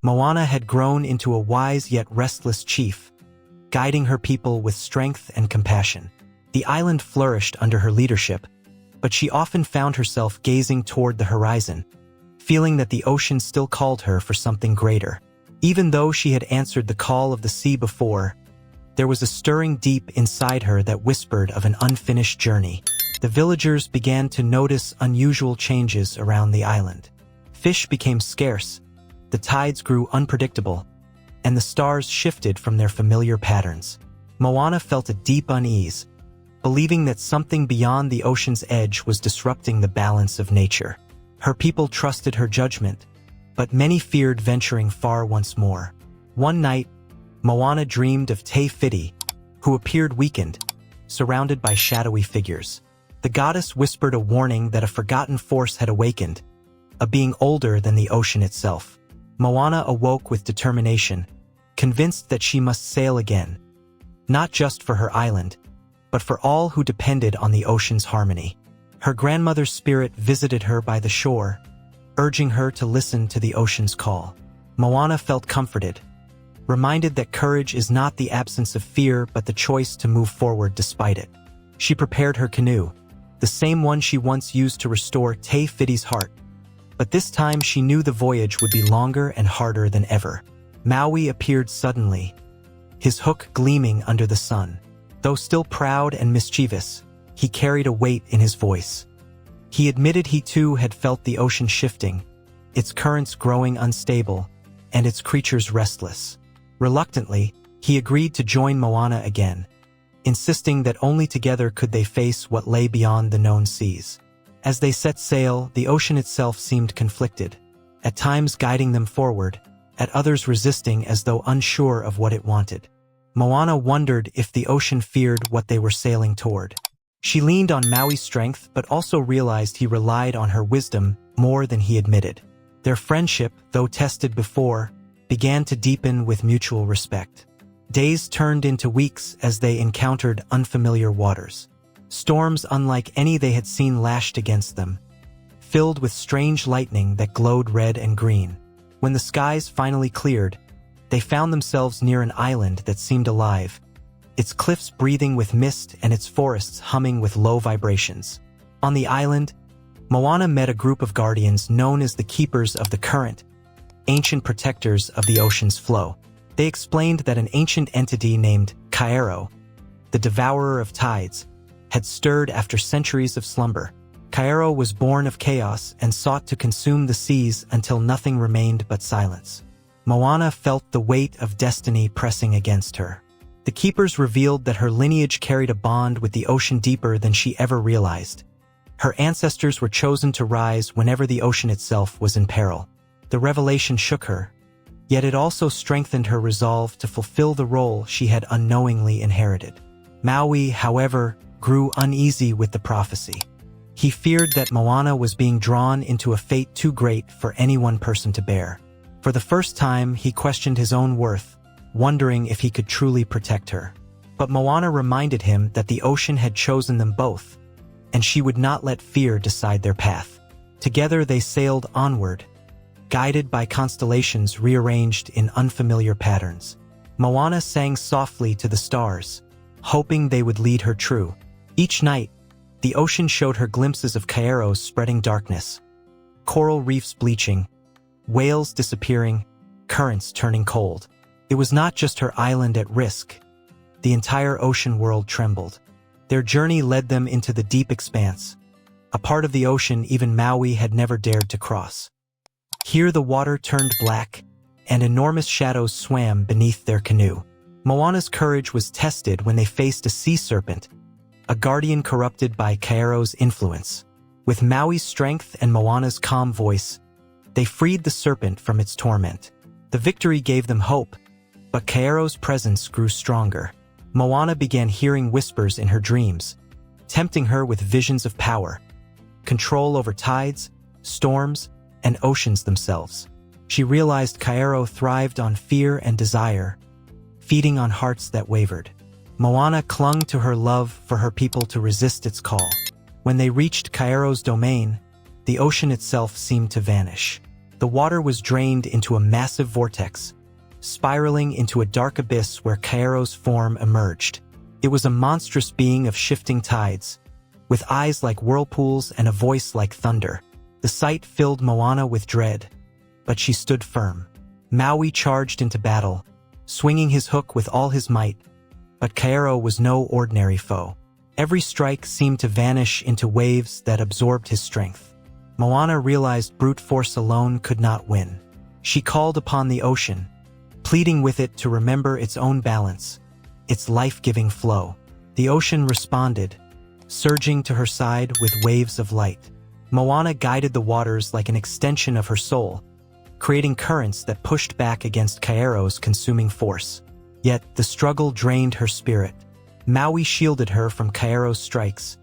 Moana had grown into a wise yet restless chief, guiding her people with strength and compassion. The island flourished under her leadership, but she often found herself gazing toward the horizon, feeling that the ocean still called her for something greater. Even though she had answered the call of the sea before, there was a stirring deep inside her that whispered of an unfinished journey. The villagers began to notice unusual changes around the island. Fish became scarce, the tides grew unpredictable, and the stars shifted from their familiar patterns. Moana felt a deep unease, believing that something beyond the ocean's edge was disrupting the balance of nature. Her people trusted her judgment, but many feared venturing far once more. One night, Moana dreamed of Te Whiti, who appeared weakened, surrounded by shadowy figures. The goddess whispered a warning that a forgotten force had awakened, a being older than the ocean itself. Moana awoke with determination, convinced that she must sail again, not just for her island, but for all who depended on the ocean's harmony. Her grandmother's spirit visited her by the shore, urging her to listen to the ocean's call. Moana felt comforted, reminded that courage is not the absence of fear but the choice to move forward despite it. She prepared her canoe, the same one she once used to restore Te Whiti's heart. But this time she knew the voyage would be longer and harder than ever. Maui appeared suddenly, his hook gleaming under the sun. Though still proud and mischievous, he carried a weight in his voice. He admitted he too had felt the ocean shifting, its currents growing unstable, and its creatures restless. Reluctantly, he agreed to join Moana again, insisting that only together could they face what lay beyond the known seas. As they set sail, the ocean itself seemed conflicted, at times guiding them forward, at others resisting as though unsure of what it wanted. Moana wondered if the ocean feared what they were sailing toward. She leaned on Maui's strength but also realized he relied on her wisdom more than he admitted. Their friendship, though tested before, began to deepen with mutual respect. Days turned into weeks as they encountered unfamiliar waters. Storms unlike any they had seen lashed against them, filled with strange lightning that glowed red and green. When the skies finally cleared, they found themselves near an island that seemed alive, its cliffs breathing with mist and its forests humming with low vibrations. On the island, Moana met a group of guardians known as the Keepers of the Current, ancient protectors of the ocean's flow. They explained that an ancient entity named Kairo, the Devourer of Tides, had stirred after centuries of slumber. Kairo was born of chaos and sought to consume the seas until nothing remained but silence. Moana felt the weight of destiny pressing against her. The Keepers revealed that her lineage carried a bond with the ocean deeper than she ever realized. Her ancestors were chosen to rise whenever the ocean itself was in peril. The revelation shook her, yet it also strengthened her resolve to fulfill the role she had unknowingly inherited. Maui, however, grew uneasy with the prophecy. He feared that Moana was being drawn into a fate too great for any one person to bear. For the first time, he questioned his own worth, wondering if he could truly protect her. But Moana reminded him that the ocean had chosen them both, and she would not let fear decide their path. Together they sailed onward, guided by constellations rearranged in unfamiliar patterns. Moana sang softly to the stars, hoping they would lead her true. Each night, the ocean showed her glimpses of Kairos spreading darkness, coral reefs bleaching, whales disappearing, currents turning cold. It was not just her island at risk. The entire ocean world trembled. Their journey led them into the deep expanse, a part of the ocean even Maui had never dared to cross. Here the water turned black, and enormous shadows swam beneath their canoe. Moana's courage was tested when they faced a sea serpent, a guardian corrupted by Kairo's influence. With Maui's strength and Moana's calm voice, they freed the serpent from its torment. The victory gave them hope, but Kairo's presence grew stronger. Moana began hearing whispers in her dreams, tempting her with visions of power, control over tides, storms, and oceans themselves. She realized Kairo thrived on fear and desire, feeding on hearts that wavered. Moana clung to her love for her people to resist its call. When they reached Kairo's domain, the ocean itself seemed to vanish. The The water was drained into a massive vortex, spiraling into a dark abyss where Kairo's form emerged. It was a monstrous being of shifting tides, with eyes like whirlpools and a voice like thunder. The sight filled Moana with dread, but she stood firm. Maui charged into battle, swinging his hook with all his might, but Kairo was no ordinary foe. Every strike seemed to vanish into waves that absorbed his strength. Moana realized brute force alone could not win. She called upon the ocean, pleading with it to remember its own balance, its life-giving flow. The ocean responded, surging to her side with waves of light. Moana guided the waters like an extension of her soul, creating currents that pushed back against Kairo's consuming force. Yet the struggle drained her spirit. Maui shielded her from Kairo's strikes,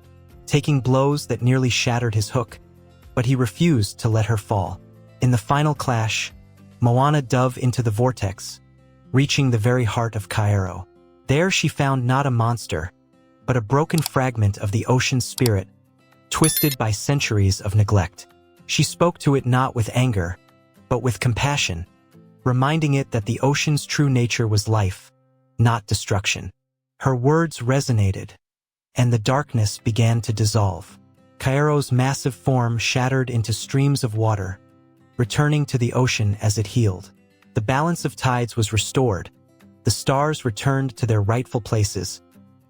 taking blows that nearly shattered his hook, but he refused to let her fall. In the final clash, Moana dove into the vortex, reaching the very heart of Kairo. There she found not a monster, but a broken fragment of the ocean's spirit, twisted by centuries of neglect. She spoke to it not with anger, but with compassion, reminding it that the ocean's true nature was life, not destruction. Her words resonated, and the darkness began to dissolve. Kairo's massive form shattered into streams of water, returning to the ocean as it healed. The balance of tides was restored, the stars returned to their rightful places,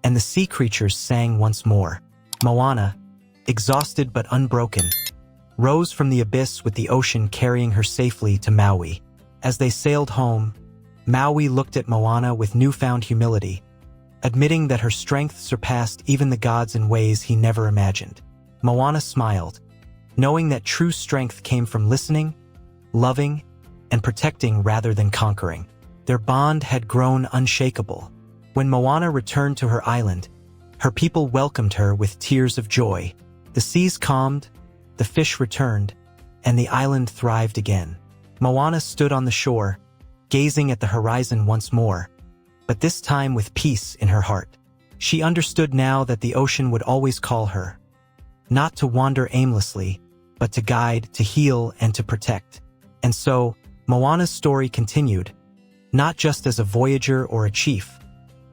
and the sea creatures sang once more. Moana, exhausted but unbroken, rose from the abyss with the ocean carrying her safely to Maui. As they sailed home, Maui looked at Moana with newfound humility, admitting that her strength surpassed even the gods in ways he never imagined. Moana smiled, knowing that true strength came from listening, loving, and protecting rather than conquering. Their bond had grown unshakable. When Moana returned to her island, her people welcomed her with tears of joy. The seas calmed, the fish returned, and the island thrived again. Moana stood on the shore, gazing at the horizon once more, but this time with peace in her heart. She understood now that the ocean would always call her, not to wander aimlessly, but to guide, to heal, and to protect. And so, Moana's story continued, not just as a voyager or a chief,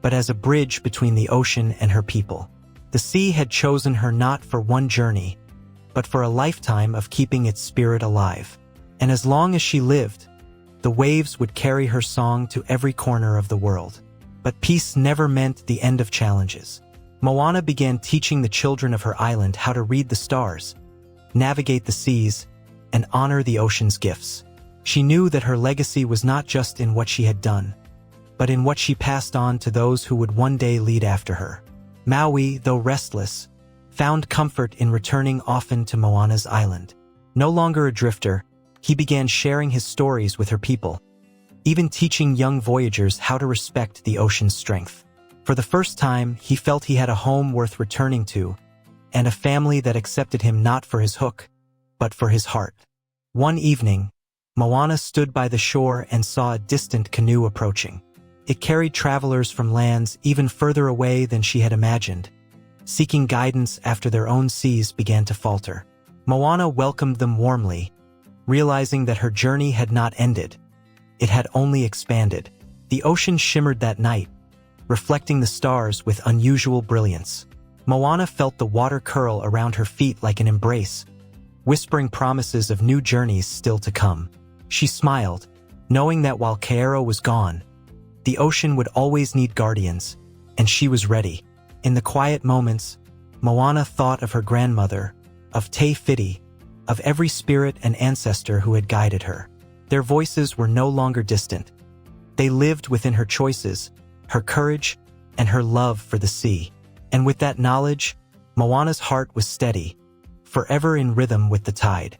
but as a bridge between the ocean and her people. The sea had chosen her not for one journey, but for a lifetime of keeping its spirit alive. And as long as she lived, the waves would carry her song to every corner of the world. But peace never meant the end of challenges. Moana began teaching the children of her island how to read the stars, navigate the seas, and honor the ocean's gifts. She knew that her legacy was not just in what she had done, but in what she passed on to those who would one day lead after her. Maui, though restless, found comfort in returning often to Moana's island. No longer a drifter, he began sharing his stories with her people, even teaching young voyagers how to respect the ocean's strength. For the first time, he felt he had a home worth returning to, and a family that accepted him not for his hook, but for his heart. One evening, Moana stood by the shore and saw a distant canoe approaching. It carried travelers from lands even further away than she had imagined, seeking guidance after their own seas began to falter. Moana welcomed them warmly, realizing that her journey had not ended. It had only expanded. The ocean shimmered that night, reflecting the stars with unusual brilliance. Moana felt the water curl around her feet like an embrace, whispering promises of new journeys still to come. She smiled, knowing that while Kairo was gone, the ocean would always need guardians, and she was ready. In the quiet moments, Moana thought of her grandmother, of Te Whiti, of every spirit and ancestor who had guided her. Their voices were no longer distant. They lived within her choices, her courage, and her love for the sea. And with that knowledge, Moana's heart was steady, forever in rhythm with the tide.